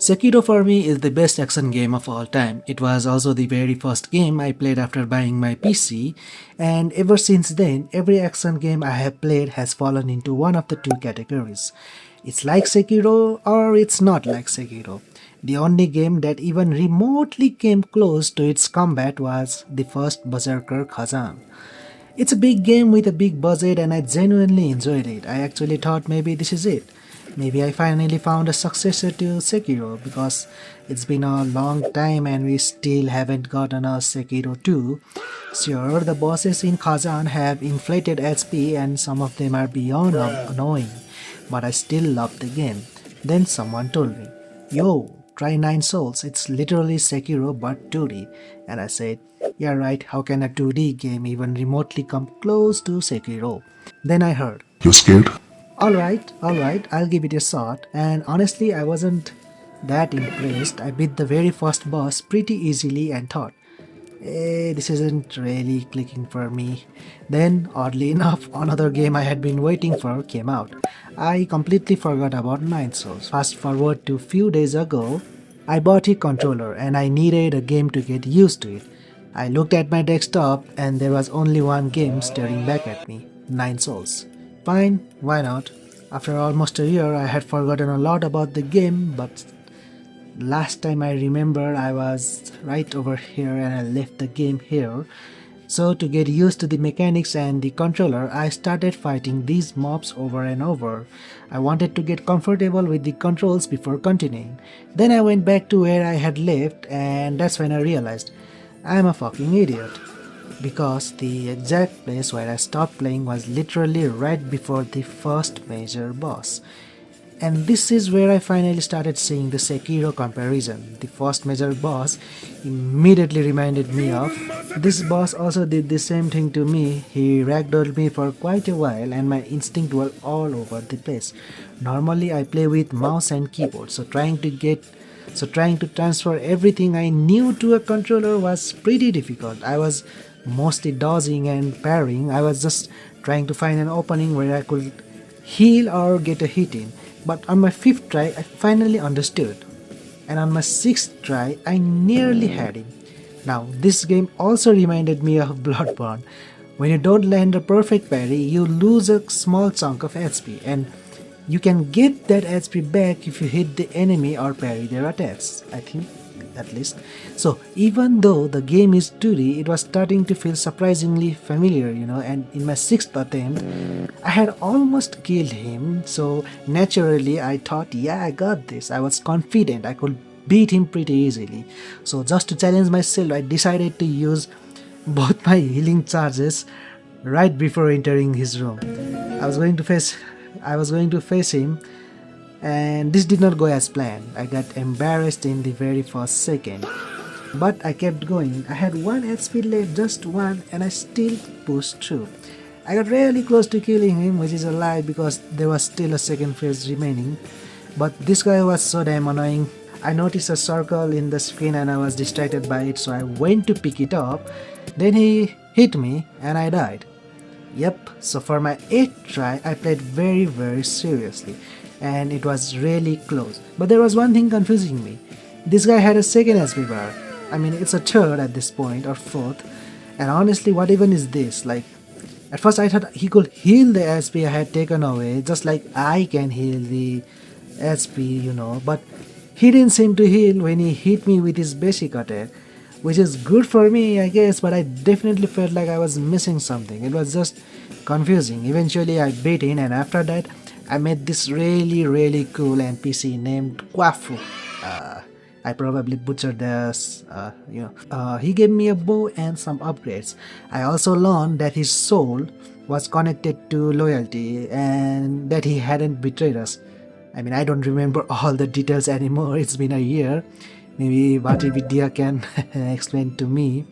Sekiro for me is the best action game of all time. It was also the very first game I played after buying my PC, and ever since then, every action game I have played has fallen into one of the two categories. It's like Sekiro or it's not like Sekiro. The only game that even remotely came close to its combat was the first Berserker Khazan. It's a big game with a big budget and I genuinely enjoyed it. I actually thought maybe this is it. Maybe I finally found a successor to Sekiro because it's been a long time and we still haven't gotten a Sekiro 2. Sure, the bosses in Kazan have inflated HP and some of them are beyond annoying, but I still love the game. Then someone told me, "Yo, try 9 Souls, it's literally Sekiro but 2D." And I said, "Yeah, right, how can a 2D game even remotely come close to Sekiro?" Then I heard, You scared? alright, I'll give it a shot. And honestly, I wasn't that impressed. I beat the very first boss pretty easily and thought, this isn't really clicking for me. Then, oddly enough, another game I had been waiting for came out. I completely forgot about Nine Souls. Fast forward to few days ago, I bought a controller and I needed a game to get used to it. I looked at my desktop and there was only one game staring back at me, Nine Souls. Fine, why not? After almost a year, I had forgotten a lot about the game, but last time I remember I was right over here and I left the game here. So to get used to the mechanics and the controller, I started fighting these mobs over and over. I wanted to get comfortable with the controls before continuing. Then I went back to where I had left and that's when I realized I'm a fucking idiot. Because the exact place where I stopped playing was literally right before the first major boss. And this is where I finally started seeing the Sekiro comparison. The first major boss immediately reminded me of. This boss also did the same thing to me. He ragdolled me for quite a while and my instinct were all over the place. Normally I play with mouse and keyboard, so trying to transfer everything I knew to a controller was pretty difficult. I was mostly dodging and parrying. I was just trying to find an opening where I could heal or get a hit in. But on my 5th try, I finally understood. And on my 6th try, I nearly had him. Now, this game also reminded me of Bloodborne. When you don't land a perfect parry, you lose a small chunk of HP, and you can get that HP back if you hit the enemy or parry their attacks, I think, at least. So, even though the game is 2D, it was starting to feel surprisingly familiar, and in my 6th attempt, I had almost killed him, so naturally I thought, yeah, I got this. I was confident I could beat him pretty easily. So, just to challenge myself, I decided to use both my healing charges right before entering his room. I was going to face him, and this did not go as planned. I got embarrassed in the very first second. But I kept going. I had 1 HP left, just 1, and I still pushed through. I got really close to killing him, which is a lie because there was still a second phase remaining. But this guy was so damn annoying. I noticed a circle in the screen and I was distracted by it, so I went to pick it up. Then he hit me and I died. Yep, so for my 8th try, I played very seriously. And it was really close. But there was one thing confusing me. This guy had a second HP bar. I mean, it's a 3rd at this point, or 4th. And honestly, what even is this? Like, at first I thought he could heal the HP I had taken away, just like I can heal the HP, But he didn't seem to heal when he hit me with his basic attack. Which is good for me, I guess, but I definitely felt like I was missing something. It was just confusing. Eventually I beat him, and after that, I met this really cool NPC named Kwafu. I probably butchered this, he gave me a bow and some upgrades. I also learned that his soul was connected to loyalty and that he hadn't betrayed us. I mean, I don't remember all the details anymore. It's been a year. Maybe Bhati Vidya can explain to me.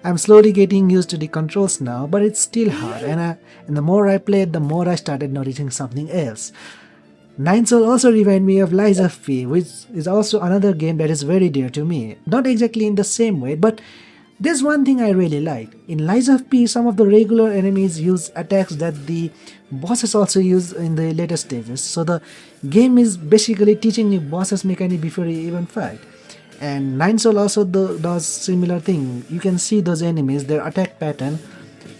I'm slowly getting used to the controls now, but it's still hard. And the more I played, the more I started noticing something else. Nine Soul also reminded me of Lies of P, which is also another game that is very dear to me. Not exactly in the same way, but There's one thing I really liked. In Lies of P, some of the regular enemies use attacks that the bosses also use in the later stages. So the game is basically teaching you bosses mechanic before you even fight. And Nine Soul also does similar thing. You can see those enemies, their attack pattern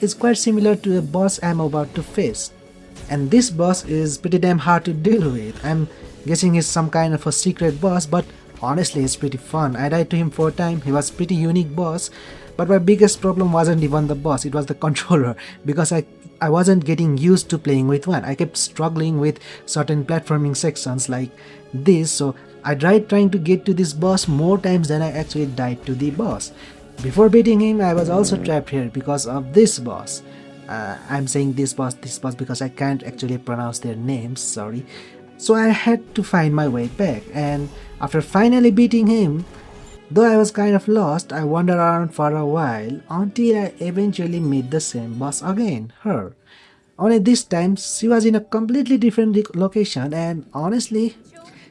is quite similar to a boss I'm about to face. And this boss is pretty damn hard to deal with. I'm guessing he's some kind of a secret boss, but honestly it's pretty fun. I died to him 4 times, he was pretty unique boss, but my biggest problem wasn't even the boss, it was the controller, because I wasn't getting used to playing with one. I kept struggling with certain platforming sections like this, so I tried trying to get to this boss more times than I actually died to the boss. Before beating him, I was also trapped here because of this boss. I'm saying this boss because I can't actually pronounce their names, sorry. So I had to find my way back, and after finally beating him, though I was kind of lost, I wandered around for a while until I eventually met the same boss again, her. Only this time, she was in a completely different location, and honestly,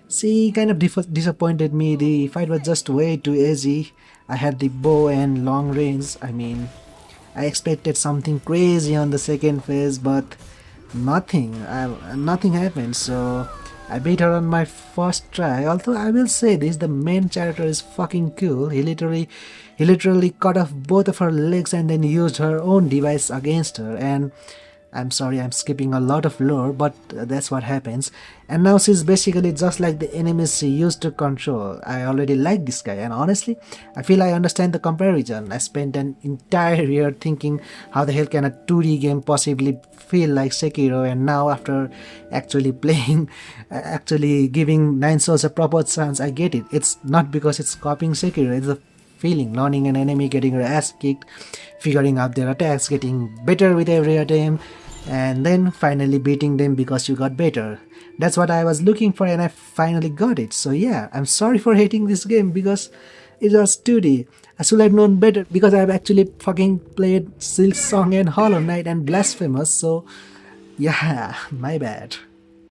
she kind of disappointed me. The fight was just way too easy. I had the bow and long range. I mean, I expected something crazy on the second phase, but nothing happened. So I beat her on my first try. Although I will say this, the main character is fucking cool. He literally cut off both of her legs and then used her own device against her. And I'm sorry, I'm skipping a lot of lore, but that's what happens. And now she's basically just like the enemies she used to control. I already like this guy, and honestly, I feel I understand the comparison. I spent an entire year thinking how the hell can a 2D game possibly feel like Sekiro, and now after actually playing, actually giving Nine Souls a proper chance, I get it. It's not because it's copying Sekiro, it's the feeling, learning an enemy, getting her ass kicked, figuring out their attacks, getting better with every attempt, and then finally beating them because you got better. That's what I was looking for, and I finally got it. So yeah, I'm sorry for hating this game because it was 2D. I should have known better because I've actually fucking played Silk Song and Hollow Knight and Blasphemous, so yeah, my bad.